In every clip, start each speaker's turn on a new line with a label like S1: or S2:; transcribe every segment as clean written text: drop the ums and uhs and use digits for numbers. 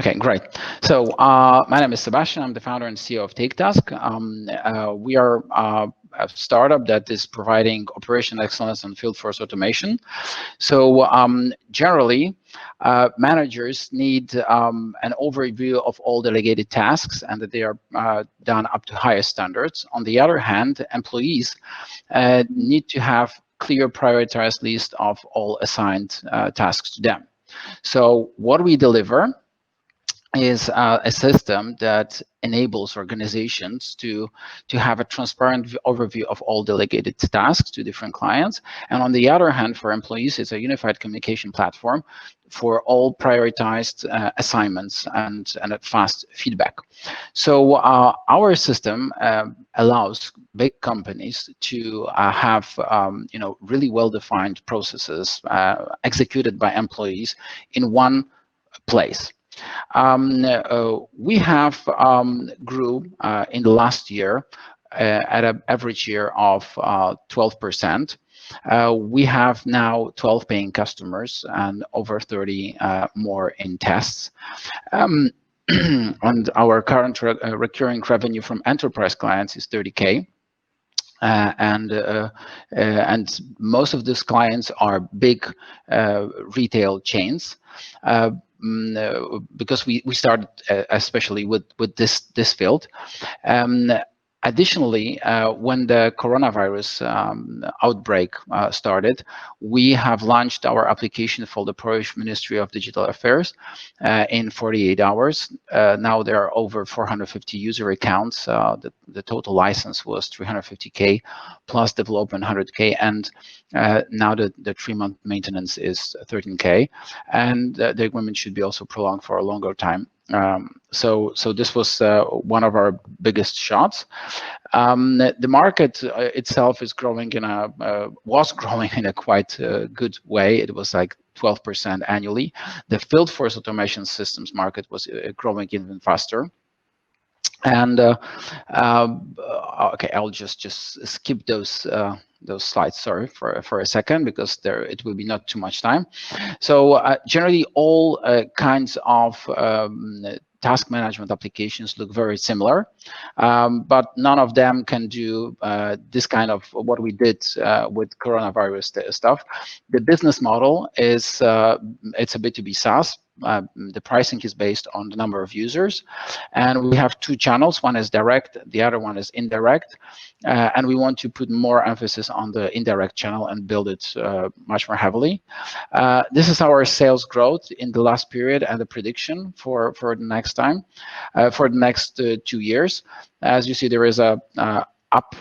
S1: Okay, great. So my name is Sebastian. I'm the founder and CEO of TakeTask. We are a startup that is providing operational excellence and field force automation. So generally, managers need an overview of all delegated tasks and that they are done up to highest standards. On the other hand, employees need to have clear prioritized list of all assigned tasks to them. So what we deliver is a system that enables organizations to have a transparent overview of all delegated tasks to different clients. And on the other hand, for employees, it's a unified communication platform for all prioritized assignments and a fast feedback. So our system allows big companies to have really well-defined processes executed by employees in one place. We have grew in the last year at an average year of 12%. We have now 12 paying customers and over 30 more in tests. And our current recurring revenue from enterprise clients is 30K. And most of these clients are big retail chains. Because we started especially with this field. Additionally, when the coronavirus outbreak started, we have launched our application for the Polish Ministry of Digital Affairs in 48 hours. Now there are over 450 user accounts. The total license was 350K plus development 100K, and now the 3-month maintenance is 13K, and the agreement should be also prolonged for a longer time. So this was one of our biggest shots. The market itself is growing was growing in a quite good way. It was like 12% annually. The field force automation systems market was growing even faster. And okay, I'll just skip those slides, sorry, for a second, because it will be not too much time. So generally all kinds of task management applications look very similar, but none of them can do this kind of what we did with coronavirus stuff. The business model is it's a B2B SaaS. The pricing is based on the number of users, and we have two channels. One is direct, the other one is indirect, and we want to put more emphasis on the indirect channel and build it much more heavily. This is our sales growth in the last period and the prediction for the next time, for the next 2 years. As you see, there is a up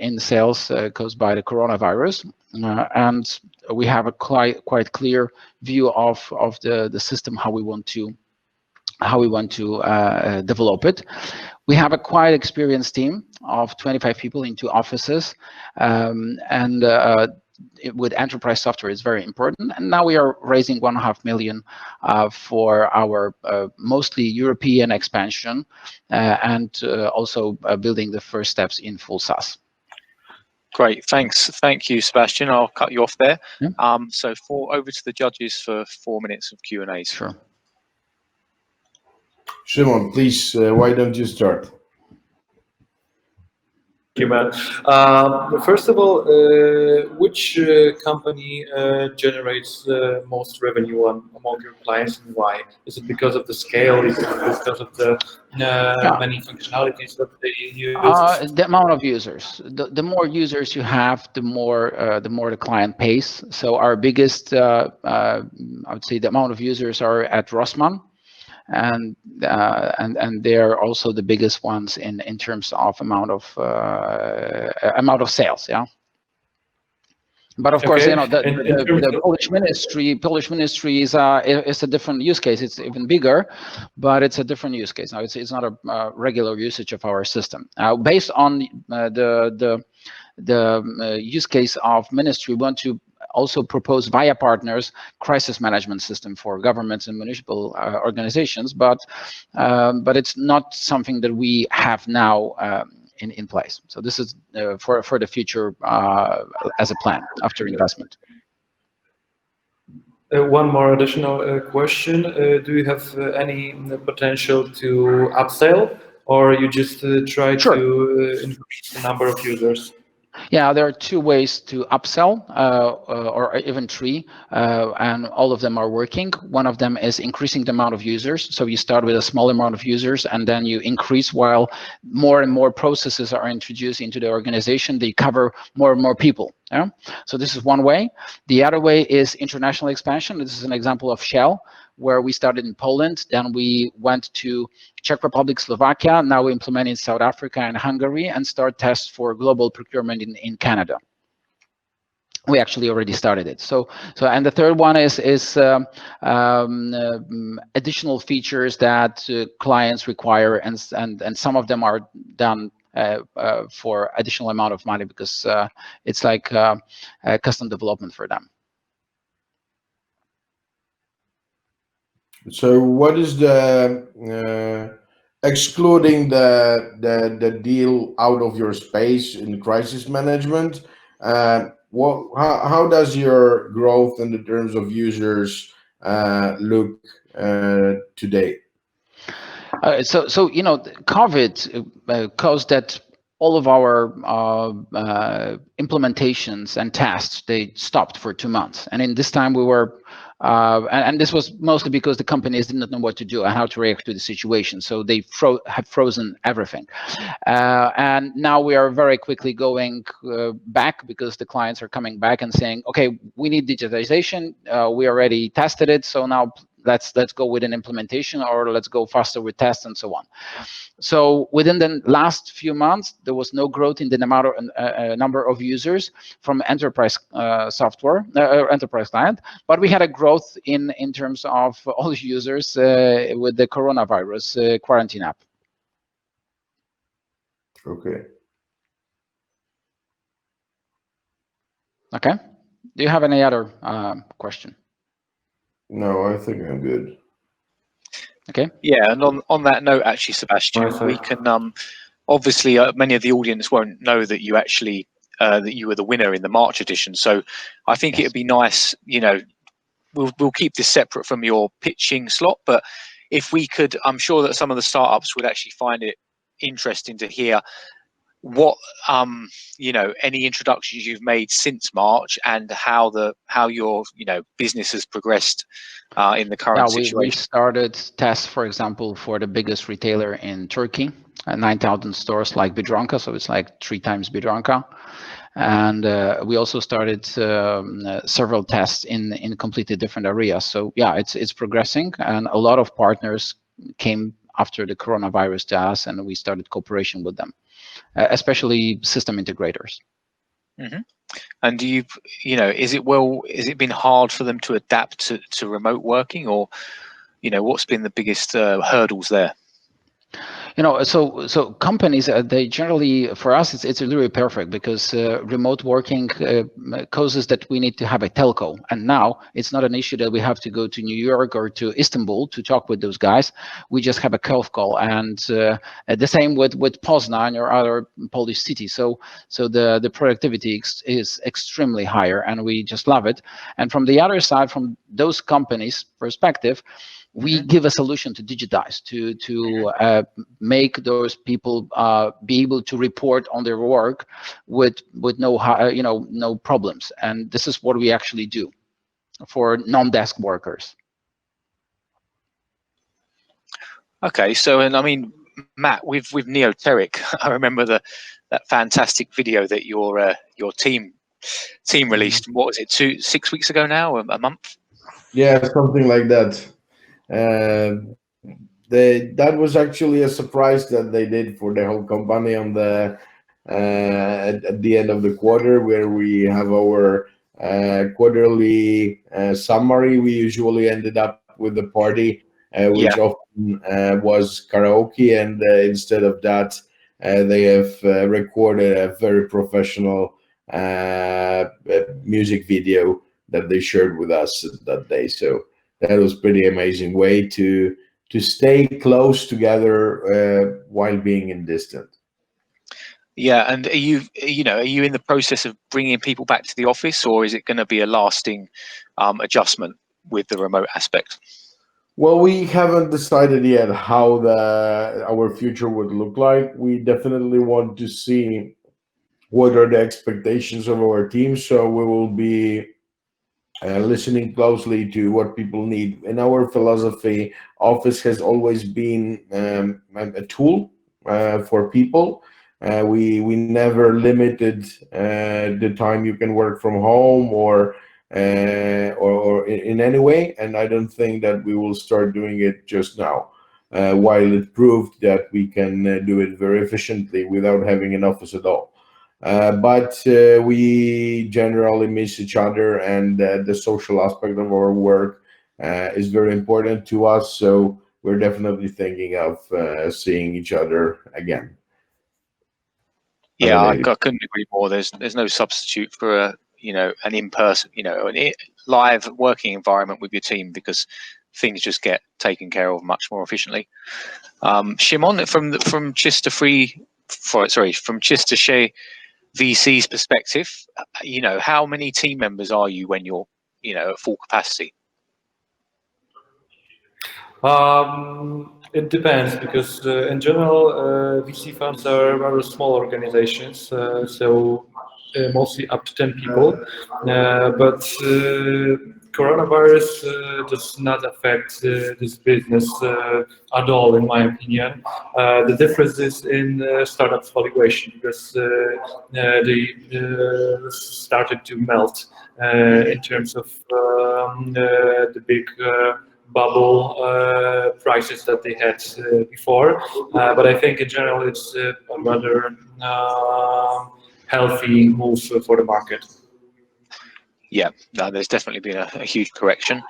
S1: in sales caused by the coronavirus, and we have a quite clear view of the system, how we want to develop it. We have a quite experienced team of 25 people in 2 offices, and with enterprise software is very important. And now we are raising 1.5 million for our mostly European expansion, and also building the first steps in full SaaS.
S2: Great, thanks. Thank you, Sebastian. I'll cut you off there.
S1: Yeah.
S2: So over to the judges for 4 minutes of Q&A.
S1: Sure.
S3: Shimon, please, why don't you start?
S4: Thank you, Matt. First of all, which company generates the most revenue among your clients, and why? Is it because of the scale? Is it because of the many functionalities that they use?
S1: The amount of users. The more users you have, the more the client pays. So our biggest, I would say, the amount of users are at Rossmann. And they are also the biggest ones in terms of amount of sales, yeah. But of course, you know, the Polish ministry is a different use case. It's even bigger, but it's a different use case. Now it's not a regular usage of our system. Based on the use case of ministry, we want to also propose via partners crisis management system for governments and municipal organizations, but it's not something that we have now in place. So this is for the future as a plan after investment.
S4: One more additional question. Do you have any potential to upsell, or you just try
S1: Sure.
S4: to increase the number of users?
S1: Yeah, there are two ways to upsell, or even three, and all of them are working. One of them is increasing the amount of users. So you start with a small amount of users, and then you increase while more and more processes are introduced into the organization. They cover more and more people. Yeah? So this is one way. The other way is international expansion. This is an example of Shell, where we started in Poland, then we went to Czech Republic, Slovakia. Now we implement in South Africa and Hungary, and start tests for global procurement in Canada. We actually already started it. So and the third one is additional features that clients require, and some of them are done for additional amount of money, because it's like custom development for them.
S3: So what is the excluding the deal out of your space in crisis management? How does your growth in the terms of users look today?
S1: So you know, COVID caused that all of our implementations and tests, they stopped for 2 months, and in this time we were and this was mostly because the companies did not know what to do and how to react to the situation, so they have frozen everything, and now we are very quickly going back, because the clients are coming back and saying, okay, we need digitization, we already tested it, so now let's go with an implementation, or let's go faster with tests, and so on. So within the last few months, there was no growth in the number of users from enterprise software, enterprise client, but we had a growth in terms of all users with the coronavirus quarantine app.
S3: Okay.
S1: Okay. Do you have any other question?
S3: No, I think I'm good.
S1: Okay.
S2: Yeah, and on that note, actually, Sebastian, we can obviously many of the audience won't know that you actually that you were the winner in the March edition. So I think
S1: Yes.
S2: it'd be nice, you know, we'll keep this separate from your pitching slot, but if we could, I'm sure that some of the startups would actually find it interesting to hear what you know, any introductions you've made since March, and how your, you know, business has progressed in the current situation.
S1: We started tests, for example, for the biggest retailer in Turkey, 9,000 stores like Bidronka, so it's like 3 times Bidronka. And we also started several tests in completely different areas. So yeah, it's progressing, and a lot of partners came after the coronavirus to us, and we started cooperation with them, especially system integrators.
S2: Mm-hmm. And do you know, is it been hard for them to adapt to remote working, or, you know, what's been the biggest hurdles there?
S1: You know, so companies, they generally, for us, it's really perfect, because remote working causes that we need to have a telco, and now it's not an issue that we have to go to New York or to Istanbul to talk with those guys. We just have a call, and the same with Poznan or other Polish cities. So the productivity is extremely higher, and we just love it. And from the other side, from those companies' perspective, we give a solution to digitize, to make those people be able to report on their work with no problems. And this is what we actually do for non-desk workers.
S2: Okay, so, and I mean, Matt, with Neoteric, I remember that fantastic video that your team released. What was it, 6 weeks ago now, a month?
S3: Yeah, something like that. That was actually a surprise that they did for the whole company on the at the end of the quarter, where we have our quarterly summary. We usually ended up with a party, which often was karaoke, and instead of that, they have recorded a very professional music video that they shared with us that day. So that was pretty amazing way to stay close together while being in distance.
S2: Yeah, and are you in the process of bringing people back to the office, or is it going to be a lasting adjustment? with the remote aspect?
S3: Well, we haven't decided yet how our future would look like. We definitely want to see what are the expectations of our team, so we will be listening closely to what people need. In our philosophy, Office has always been a tool for people. We never limited the time you can work from home or in any way, and I don't think that we will start doing it just now. While it proved that we can do it very efficiently without having an office at all. But we generally miss each other, and the social aspect of our work is very important to us. So we're definitely thinking of seeing each other again.
S2: Yeah, I couldn't agree more. There's no substitute for an in-person, live working environment with your team, because things just get taken care of much more efficiently. Shimon, from Chista Shea VC's perspective, how many team members are you when you're, at full capacity?
S4: It depends, because in general, VC funds are rather small organizations, so mostly up to 10 people. But coronavirus does not affect this business at all, in my opinion. The difference is in startups valuation, because they started to melt in terms of the big bubble prices that they had before. But I think in general it's a rather healthy move for the market.
S2: Yeah, no, there's definitely been a huge correction.